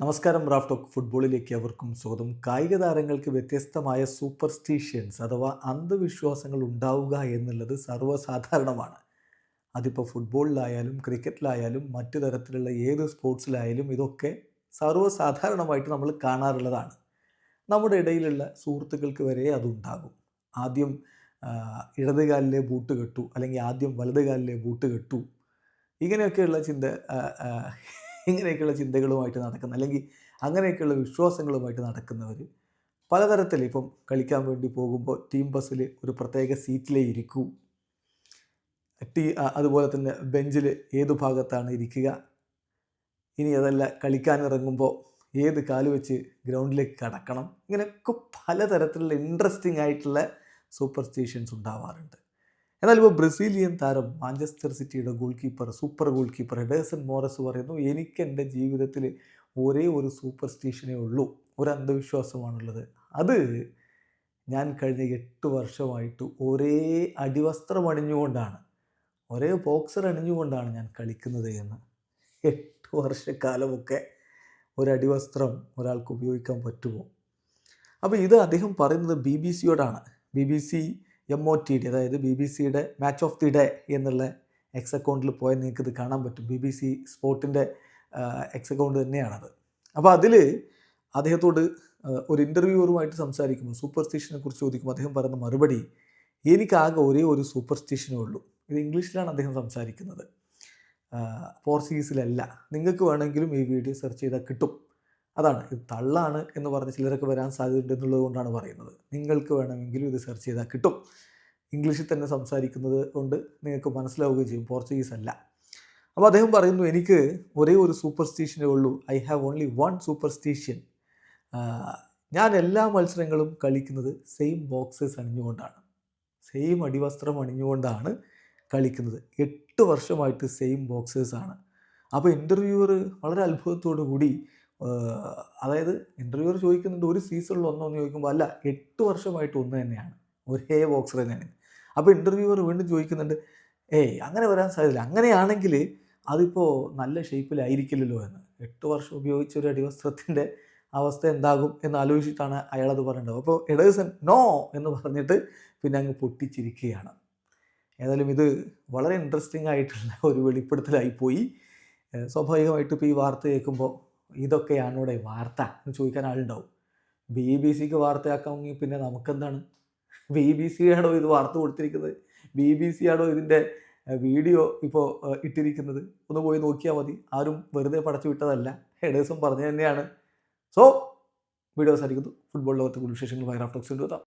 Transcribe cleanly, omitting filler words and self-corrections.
നമസ്കാരം. Raf talk ഫുട്ബോളിലേക്ക് അവർക്കും സ്വാഗതം. കായിക താരങ്ങൾക്ക് വ്യത്യസ്തമായ സൂപ്പർസ്റ്റിഷ്യൻസ് അഥവാ അന്ധവിശ്വാസങ്ങൾ ഉണ്ടാവുക എന്നുള്ളത് സർവ്വസാധാരണമാണ്. അതിപ്പോൾ ഫുട്ബോളിലായാലും ക്രിക്കറ്റിലായാലും മറ്റു തരത്തിലുള്ള ഏത് സ്പോർട്സിലായാലും ഇതൊക്കെ സർവ്വസാധാരണമായിട്ട് നമ്മൾ കാണാറുള്ളതാണ്. നമ്മുടെ ഇടയിലുള്ള സുഹൃത്തുക്കൾക്ക് വരെ അതുണ്ടാകും. ആദ്യം ഇടത് കാലിലെ ബൂട്ട് കെട്ടു, അല്ലെങ്കിൽ ആദ്യം വലത് കാലിലെ ബൂട്ട് കെട്ടു, ഇങ്ങനെയൊക്കെയുള്ള ഇങ്ങനെയൊക്കെയുള്ള ചിന്തകളുമായിട്ട് നടക്കുന്ന, അല്ലെങ്കിൽ അങ്ങനെയൊക്കെയുള്ള വിശ്വാസങ്ങളുമായിട്ട് നടക്കുന്നവർ പലതരത്തിൽ ഇപ്പം കളിക്കാൻ വേണ്ടി പോകുമ്പോൾ ടീം ബസ്സിൽ ഒരു പ്രത്യേക സീറ്റിലേ ഇരിക്കൂ, അതുപോലെ തന്നെ ബെഞ്ചിൽ ഏതു ഭാഗത്താണ് ഇരിക്കുക, ഇനി അതല്ല കളിക്കാനിറങ്ങുമ്പോൾ ഏത് കാല് വെച്ച് ഗ്രൗണ്ടിലേക്ക് കടക്കണം, ഇങ്ങനെയൊക്കെ പലതരത്തിലുള്ള ഇൻട്രസ്റ്റിംഗ് ആയിട്ടുള്ള സൂപ്പർസ്റ്റിഷ്യൻസ് ഉണ്ടാവാറുണ്ട്. എന്നാൽ ഇപ്പോൾ ബ്രസീലിയൻ താരം മാഞ്ചസ്റ്റർ സിറ്റിയുടെ സൂപ്പർ ഗോൾ കീപ്പർ എഡേഴ്സൺ മോറസ് പറയുന്നു, എനിക്ക് എൻ്റെ ജീവിതത്തിൽ ഒരേ ഒരു സൂപ്പർസ്റ്റിഷനേ ഉള്ളൂ, ഒരു അന്ധവിശ്വാസമാണുള്ളത്. അത് ഞാൻ കഴിഞ്ഞ 8 വർഷമായിട്ട് ഒരേ അടിവസ്ത്രം അണിഞ്ഞുകൊണ്ടാണ്, ഒരേ ബോക്സർ അണിഞ്ഞുകൊണ്ടാണ് ഞാൻ കളിക്കുന്നത് എന്ന്. 8 വർഷക്കാലമൊക്കെ ഒരു അടിവസ്ത്രം ഒരാൾക്ക് ഉപയോഗിക്കാൻ പറ്റുമോ? അപ്പോൾ ഇത് അദ്ദേഹം പറയുന്നത് BBC-യോടാണ്. BBC MOTD, അതായത് BBC-യുടെ മാച്ച് ഓഫ് ദി ഡേ എന്നുള്ള എക്സ് അക്കൗണ്ടിൽ പോയാൽ നിങ്ങൾക്ക് ഇത് കാണാൻ പറ്റും. BBC സ്പോർട്ടിൻ്റെ എക്സ് അക്കൗണ്ട് തന്നെയാണത്. അപ്പോൾ അതിൽ അദ്ദേഹത്തോട് ഒരു ഇൻ്റർവ്യൂവറുമായിട്ട് സംസാരിക്കുമ്പോൾ സൂപ്പർസ്റ്റിഷനെ കുറിച്ച് ചോദിക്കുമ്പോൾ അദ്ദേഹം പറയുന്ന മറുപടി, എനിക്കാകെ ഒരേ ഒരു സൂപ്പർസ്റ്റിഷനേ ഉള്ളൂ. ഇത് ഇംഗ്ലീഷിലാണ് അദ്ദേഹം സംസാരിക്കുന്നത്, പോർച്ചുഗീസിലല്ല. നിങ്ങൾക്ക് വേണമെങ്കിലും ഈ വീഡിയോ സെർച്ച് ചെയ്താൽ കിട്ടും. അതാണ്, ഇത് തള്ളാണ് എന്ന് പറഞ്ഞ് ചിലരൊക്കെ വരാൻ സാധ്യതയുണ്ട് എന്നുള്ളത് കൊണ്ടാണ് പറയുന്നത്. നിങ്ങൾക്ക് വേണമെങ്കിലും ഇത് സെർച്ച് ചെയ്താൽ കിട്ടും. ഇംഗ്ലീഷിൽ തന്നെ സംസാരിക്കുന്നത് കൊണ്ട് നിങ്ങൾക്ക് മനസ്സിലാവുകയും ചെയ്യും, പോർച്ചുഗീസ് അല്ല. അപ്പോൾ അദ്ദേഹം പറയുന്നു, എനിക്ക് ഒരേ ഒരു സൂപ്പർസ്റ്റിഷനേ ഉള്ളൂ. I have only one superstition. ഞാൻ എല്ലാ മത്സരങ്ങളും കളിക്കുന്നത് സെയിം ബോക്സേഴ്സ് അണിഞ്ഞുകൊണ്ടാണ്, സെയിം അടിവസ്ത്രം അണിഞ്ഞുകൊണ്ടാണ് കളിക്കുന്നത്. 8 വർഷമായിട്ട് സെയിം ബോക്സേഴ്സാണ്. അപ്പോൾ ഇൻ്റർവ്യൂവർ വളരെ അത്ഭുതത്തോടു കൂടി, അതായത് ഇൻ്റർവ്യൂവർ ചോദിക്കുന്നുണ്ട്, ഒരു സീസണിൽ ഒന്നോ എന്ന് ചോദിക്കുമ്പോൾ അല്ല, 8 വർഷമായിട്ട് ഒന്ന് തന്നെയാണ്, ഒരേ ബോക്സർ തന്നെയാണ്. അപ്പോൾ ഇൻ്റർവ്യൂവർ വീണ്ടും ചോദിക്കുന്നുണ്ട്, അങ്ങനെ വരാൻ സാധ്യതയില്ല, അങ്ങനെയാണെങ്കിൽ അതിപ്പോൾ നല്ല ഷേപ്പിലായിരിക്കില്ലല്ലോ എന്ന്. 8 വർഷം ഉപയോഗിച്ച ഒരു അടിവസ്ത്രത്തിൻ്റെ അവസ്ഥ എന്താകും എന്ന് ആലോചിച്ചിട്ടാണ് അയാളത് പറയേണ്ടത്. അപ്പോൾ എഡേഴ്സൺ നോ എന്ന് പറഞ്ഞിട്ട് പിന്നെ അങ്ങ് പൊട്ടിച്ചിരിക്കുകയാണ്. ഏതായാലും ഇത് വളരെ ഇൻട്രസ്റ്റിംഗ് ആയിട്ടുള്ള ഒരു വെളിപ്പെടുത്തലായിപ്പോയി. സ്വാഭാവികമായിട്ട് ഇപ്പോൾ ഈ വാർത്ത കേൾക്കുമ്പോൾ ഇതൊക്കെയാണോ വാർത്ത എന്ന് ചോദിക്കാൻ ആളുണ്ടാവും. BBC-ക്ക് വാർത്തയാക്കാമെങ്കിൽ പിന്നെ നമുക്കെന്താണ്? BBC-ആണോ ഇത് വാർത്ത കൊടുത്തിരിക്കുന്നത്? BBC-ആണോ ഇതിൻ്റെ വീഡിയോ ഇപ്പോൾ ഇട്ടിരിക്കുന്നത്? ഒന്ന് പോയി നോക്കിയാൽ മതി. ആരും വെറുതെ പടച്ചു വിട്ടതല്ല, എഡേഴ്സൺ പറഞ്ഞു തന്നെയാണ്. സോ വീഡിയോ സാധിക്കുന്നു. ഫുട്ബോൾ ലോകത്തെ കൂടുതൽ വിശേഷങ്ങൾ റാഫ് ടോക്സിൽ എത്താം.